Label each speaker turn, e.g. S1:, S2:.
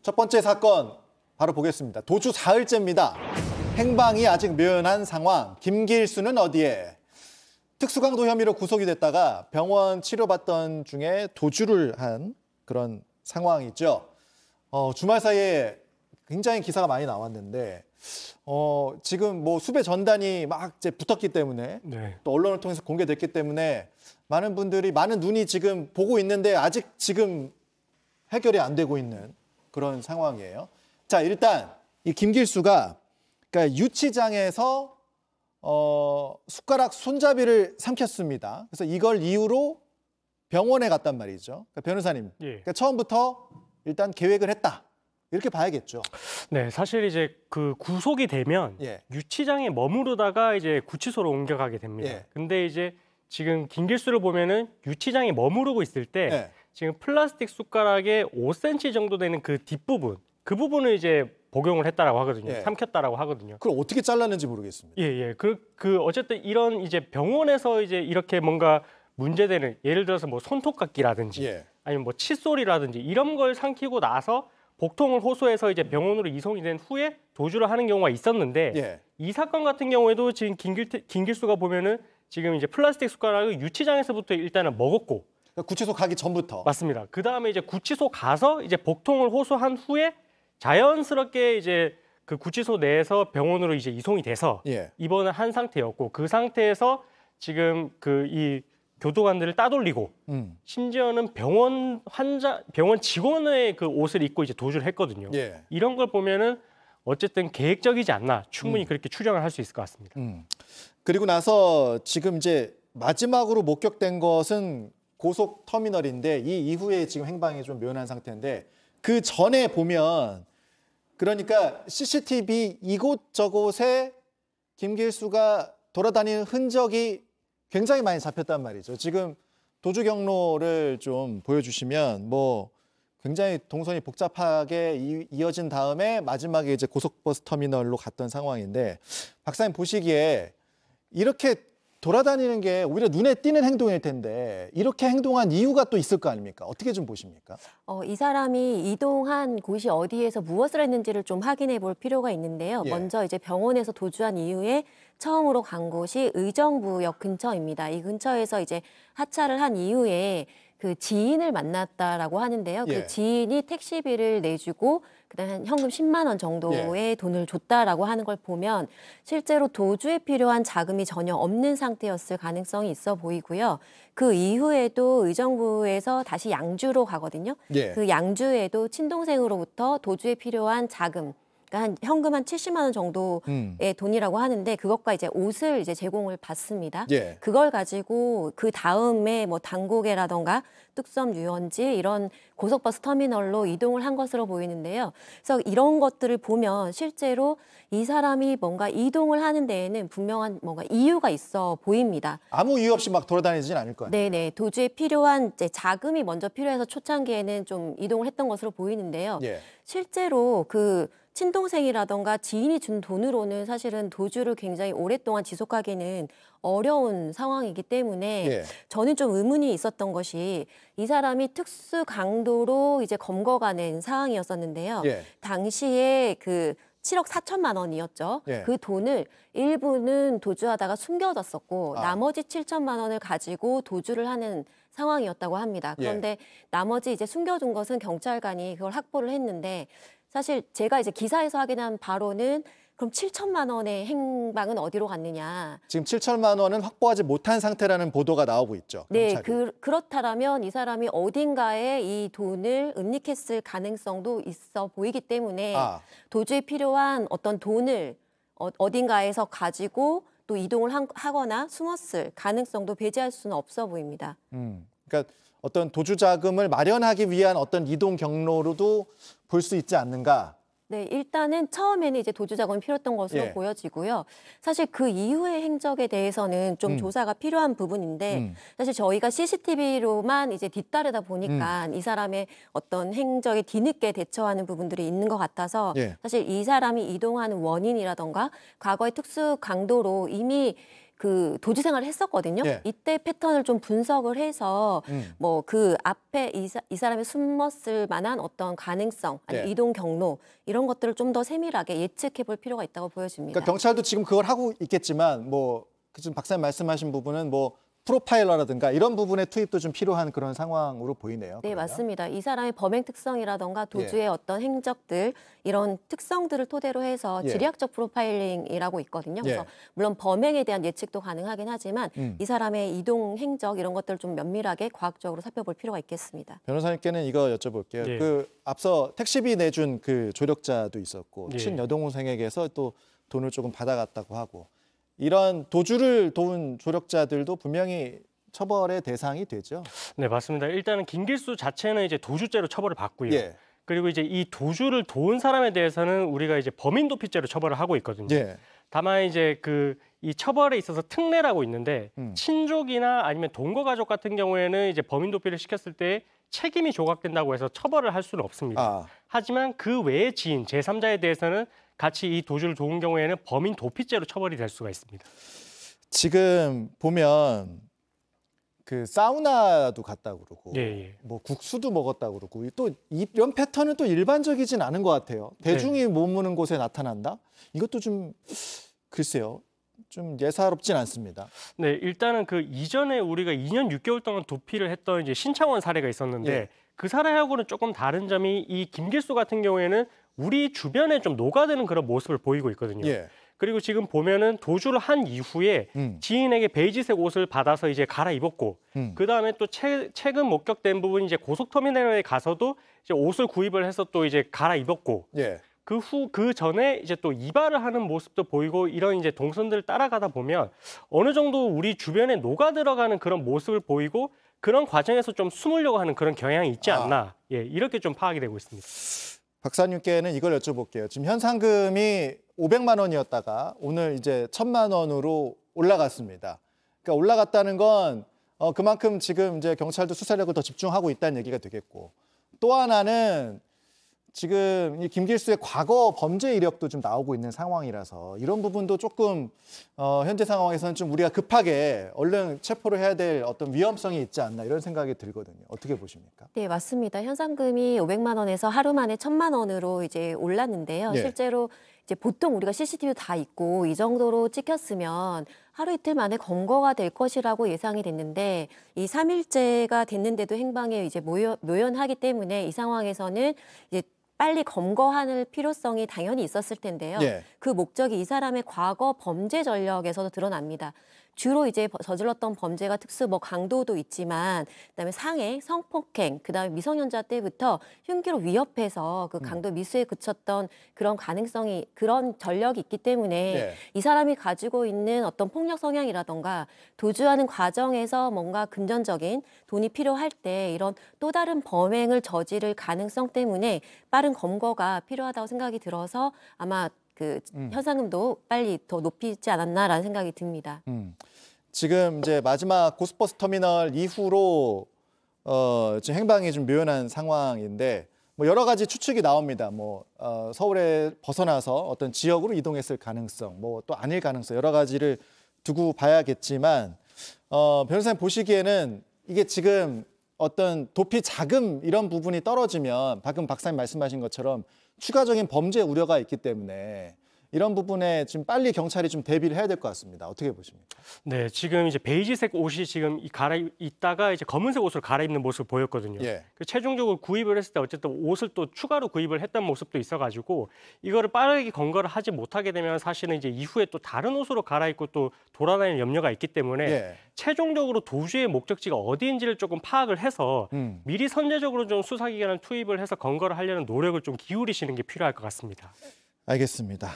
S1: 첫 번째 사건 바로 보겠습니다. 도주 사흘째입니다. 행방이 아직 묘연한 상황. 김길수는 어디에? 특수강도 혐의로 구속이 됐다가 병원 치료받던 중에 도주를 한 그런 상황이죠. 주말 사이에 굉장히 기사가 많이 나왔는데 지금 뭐 수배 전단이 막 이제 붙었기 때문에 또 언론을 통해서 공개됐기 때문에 많은 분들이 많은 눈이 지금 보고 있는데 아직 지금 해결이 안 되고 있는 그런 상황이에요. 자, 일단 이 김길수가 그러니까 유치장에서 숟가락 손잡이를 삼켰습니다. 그래서 이걸 이유로 병원에 갔단 말이죠. 그러니까 변호사님, 그러니까 처음부터 일단 계획을 했다. 이렇게 봐야겠죠.
S2: 네, 사실 이제 그 구속이 되면 유치장에 머무르다가 이제 구치소로 옮겨가게 됩니다. 근데 이제 지금 김길수를 보면은 유치장에 머무르고 있을 때 지금 플라스틱 숟가락에 5cm 정도 되는 그 뒷부분, 그 부분을 이제 복용을 했다라고 하거든요. 삼켰다라고 하거든요.
S1: 그걸 어떻게 잘랐는지 모르겠습니다.
S2: 그 어쨌든 이런 이제 병원에서 이제 이렇게 뭔가 문제되는 예를 들어서 뭐 손톱깎이라든지 아니면 뭐 칫솔이라든지 이런 걸 삼키고 나서 복통을 호소해서 이제 병원으로 이송이 된 후에 도주를 하는 경우가 있었는데 이 사건 같은 경우에도 지금 김길수가 보면은 지금 이제 플라스틱 숟가락을 유치장에서부터 일단은 먹었고
S1: 구치소 가기 전부터
S2: 맞습니다. 그 다음에 이제 구치소 가서 이제 복통을 호소한 후에 자연스럽게 이제 그 구치소 내에서 병원으로 이제 이송이 돼서 입원을 한 상태였고 그 상태에서 지금 그 이 교도관들을 따돌리고 심지어는 병원 직원의 그 옷을 입고 이제 도주를 했거든요. 이런 걸 보면은 어쨌든 계획적이지 않나 충분히 그렇게 추정을 할 수 있을 것 같습니다.
S1: 그리고 나서 지금 이제 마지막으로 목격된 것은 고속 터미널인데 이 이후에 지금 행방이 좀 묘연한 상태인데 그 전에 보면 그러니까 CCTV 이곳저곳에 김길수가 돌아다니는 흔적이 굉장히 많이 잡혔단 말이죠. 지금 도주 경로를 좀 보여주시면 뭐 굉장히 동선이 복잡하게 이어진 다음에 마지막에 이제 고속버스 터미널로 갔던 상황인데 박사님 보시기에 이렇게 돌아다니는 게 오히려 눈에 띄는 행동일 텐데 이렇게 행동한 이유가 또 있을 거 아닙니까? 어떻게 좀 보십니까?
S3: 이 사람이 이동한 곳이 어디에서 무엇을 했는지를 좀 확인해 볼 필요가 있는데요. 먼저 이제 병원에서 도주한 이후에 처음으로 간 곳이 의정부역 근처입니다. 이 근처에서 이제 하차를 한 이후에 그 지인을 만났다라고 하는데요. 그 지인이 택시비를 내주고 그다음에 현금 10만 원 정도의 돈을 줬다라고 하는 걸 보면 실제로 도주에 필요한 자금이 전혀 없는 상태였을 가능성이 있어 보이고요. 그 이후에도 의정부에서 다시 양주로 가거든요. 그 양주에도 친동생으로부터 도주에 필요한 자금, 그러니까 한 현금 한 70만 원 정도의 돈이라고 하는데 그것과 이제 옷을 이제 제공을 받습니다. 그걸 가지고 그 다음에 뭐 당고개라던가 뚝섬 유원지 이런 고속버스 터미널로 이동을 한 것으로 보이는데요. 그래서 이런 것들을 보면 실제로 이 사람이 뭔가 이동을 하는 데에는 분명한 뭔가 이유가 있어 보입니다.
S1: 아무 이유 없이 막 돌아다니진 않을 거예요.
S3: 네네. 도주에 필요한 이제 자금이 먼저 필요해서 초창기에는 좀 이동을 했던 것으로 보이는데요. 실제로 그 친동생이라던가 지인이 준 돈으로는 사실은 도주를 굉장히 오랫동안 지속하기는 어려운 상황이기 때문에 저는 좀 의문이 있었던 것이 이 사람이 특수 강도로 이제 검거가는 상황이었었는데요. 당시에 그 7억 4천만 원이었죠. 그 돈을 일부는 도주하다가 숨겨졌었고 나머지 7천만 원을 가지고 도주를 하는 상황이었다고 합니다. 그런데 나머지 이제 숨겨둔 것은 경찰관이 그걸 확보를 했는데 사실 제가 이제 기사에서 확인한 바로는 그럼 7천만 원의 행방은 어디로 갔느냐.
S1: 지금 7천만 원은 확보하지 못한 상태라는 보도가 나오고 있죠.
S3: 네, 그렇다면 이 사람이 어딘가에 이 돈을 은닉했을 가능성도 있어 보이기 때문에 도주에 필요한 어떤 돈을 어딘가에서 가지고 또 이동을 하거나 숨었을 가능성도 배제할 수는 없어 보입니다.
S1: 그러니까 어떤 도주 자금을 마련하기 위한 어떤 이동 경로로도 볼 수 있지 않는가?
S3: 네, 일단은 처음에는 이제 도주 자금이 필요했던 것으로 보여지고요. 사실 그 이후의 행적에 대해서는 좀 조사가 필요한 부분인데 사실 저희가 CCTV로만 이제 뒤따르다 보니까 이 사람의 어떤 행적에 뒤늦게 대처하는 부분들이 있는 것 같아서 사실 이 사람이 이동하는 원인이라던가 과거의 특수 강도로 이미 그 도주 생활을 했었거든요.
S1: 예.
S3: 이때 패턴을 좀 분석을 해서 뭐 그 앞에 이 사람이 숨었을 만한 어떤 가능성, 아니
S1: 예.
S3: 이동 경로 이런 것들을 좀 더 세밀하게 예측해 볼 필요가 있다고 보여집니다.
S1: 그러니까 경찰도 지금 그걸 하고 있겠지만 뭐 지금 박사님 말씀하신 부분은 뭐 프로파일러라든가 이런 부분의 투입도 좀 필요한 그런 상황으로 보이네요.
S3: 네,
S1: 그러면.
S3: 맞습니다. 이 사람의 범행 특성이라던가 도주의
S1: 예. 어떤
S3: 행적들 이런 특성들을 토대로 해서
S1: 예.
S3: 지리학적 프로파일링이라고 있거든요. 그래서
S1: 예.
S3: 물론 범행에 대한 예측도 가능하긴 하지만 이 사람의 이동 행적 이런 것들을 좀 면밀하게 과학적으로 살펴볼 필요가 있겠습니다.
S1: 변호사님께는 이거 여쭤볼게요.
S2: 예.
S1: 그 앞서 택시비 내준 그 조력자도 있었고
S2: 예.
S1: 친여동생에게서 또 돈을 조금 받아갔다고 하고 이런 도주를 도운 조력자들도 분명히 처벌의 대상이 되죠.
S2: 네, 맞습니다. 일단은 김길수 자체는 이제 도주죄로 처벌을 받고요.
S1: 예.
S2: 그리고 이제 이 도주를 도운 사람에 대해서는 우리가 이제 범인 도피죄로 처벌을 하고 있거든요.
S1: 예.
S2: 다만 이제 이 처벌에 있어서 특례라고 있는데 친족이나 아니면 동거 가족 같은 경우에는 이제 범인 도피를 시켰을 때 책임이 조각된다고 해서 처벌을 할 수는 없습니다.
S1: 아.
S2: 하지만 그 외의 지인 제3자에 대해서는 같이 이 도주를 도운 경우에는 범인 도피죄로 처벌이 될 수가 있습니다.
S1: 지금 보면 그 사우나도 갔다고 그러고
S2: 예.
S1: 뭐 국수도 먹었다고 그러고 또 이런 패턴은 또 일반적이진 않은 것 같아요. 대중이 머무는 곳에 나타난다? 이것도 좀 글쎄요. 좀 예사롭진 않습니다.
S2: 네, 일단은 그 이전에 우리가 2년 6개월 동안 도피를 했던 이제 신창원 사례가 있었는데
S1: 예.
S2: 그 사례하고는 조금 다른 점이 이 김길수 같은 경우에는 우리 주변에 좀 녹아드는 그런 모습을 보이고 있거든요.
S1: 예.
S2: 그리고 지금 보면은 도주를 한 이후에 지인에게 베이지색 옷을 받아서 이제 갈아입었고 그 다음에 또 최근 목격된 부분 이제 고속터미널에 가서도 이제 옷을 구입을 해서 또 이제 갈아입었고
S1: 예.
S2: 그 전에 이제 또 이발을 하는 모습도 보이고 이런 이제 동선들을 따라가다 보면 어느 정도 우리 주변에 녹아 들어가는 그런 모습을 보이고 그런 과정에서 좀 숨으려고 하는 그런 경향이 있지 않나 예, 이렇게 좀 파악이 되고 있습니다.
S1: 박사님께는 이걸 여쭤볼게요. 지금 현상금이 500만 원이었다가 오늘 이제 1000만 원으로 올라갔습니다. 그러니까 올라갔다는 건 그만큼 지금 이제 경찰도 수사력을 더 집중하고 있다는 얘기가 되겠고 또 하나는 지금 이 김길수의 과거 범죄 이력도 좀 나오고 있는 상황이라서 이런 부분도 조금 현재 상황에서는 좀 우리가 급하게 얼른 체포를 해야 될 어떤 위험성이 있지 않나 이런 생각이 들거든요. 어떻게 보십니까?
S3: 네, 맞습니다. 현상금이 500만 원에서 하루 만에 1000만 원으로 이제 올랐는데요.
S1: 예.
S3: 실제로 이제 보통 우리가 CCTV 다 있고 이 정도로 찍혔으면 하루 이틀 만에 검거가 될 것이라고 예상이 됐는데 이 3일째가 됐는데도 행방에 이제 묘연하기 때문에 이 상황에서는 이제 빨리 검거할 필요성이 당연히 있었을 텐데요.
S1: 예.
S3: 그 목적이 이 사람의 과거 범죄 전력에서도 드러납니다. 주로 이제 저질렀던 범죄가 특수 뭐 강도도 있지만 그다음에 상해, 성폭행, 그다음에 미성년자 때부터 흉기로 위협해서 그 강도 미수에 그쳤던 그런 가능성이 그런 전력이 있기 때문에
S1: 네.
S3: 이 사람이 가지고 있는 어떤 폭력 성향이라던가 도주하는 과정에서 뭔가 금전적인 돈이 필요할 때 이런 또 다른 범행을 저지를 가능성 때문에 빠른 검거가 필요하다고 생각이 들어서 아마 그 현상금도 빨리 더 높이지 않았나라는 생각이 듭니다.
S1: 지금 이제 마지막 고속버스 터미널 이후로 지금 행방이 좀 묘연한 상황인데 뭐 여러 가지 추측이 나옵니다. 뭐 서울에 벗어나서 어떤 지역으로 이동했을 가능성, 뭐 또 아닐 가능성 여러 가지를 두고 봐야겠지만 변호사님 보시기에는 이게 지금 어떤 도피 자금 이런 부분이 떨어지면 방금 박사님 말씀하신 것처럼 추가적인 범죄 우려가 있기 때문에 이런 부분에 지금 빨리 경찰이 좀 대비를 해야 될 것 같습니다. 어떻게 보십니까?
S2: 네, 지금 이제 베이지색 옷이 지금 갈아입다가 이제 검은색 옷을 갈아입는 모습을 보였거든요.
S1: 예.
S2: 최종적으로 구입을 했을 때 어쨌든 옷을 또 추가로 구입을 했던 모습도 있어가지고 이거를 빠르게 검거를 하지 못하게 되면 사실은 이제 이후에 또 다른 옷으로 갈아입고 또 돌아다니는 염려가 있기 때문에
S1: 예.
S2: 최종적으로 도주의 목적지가 어디인지를 조금 파악을 해서 미리 선제적으로 좀 수사기관을 투입을 해서 검거를 하려는 노력을 좀 기울이시는 게 필요할 것 같습니다.
S1: 알겠습니다.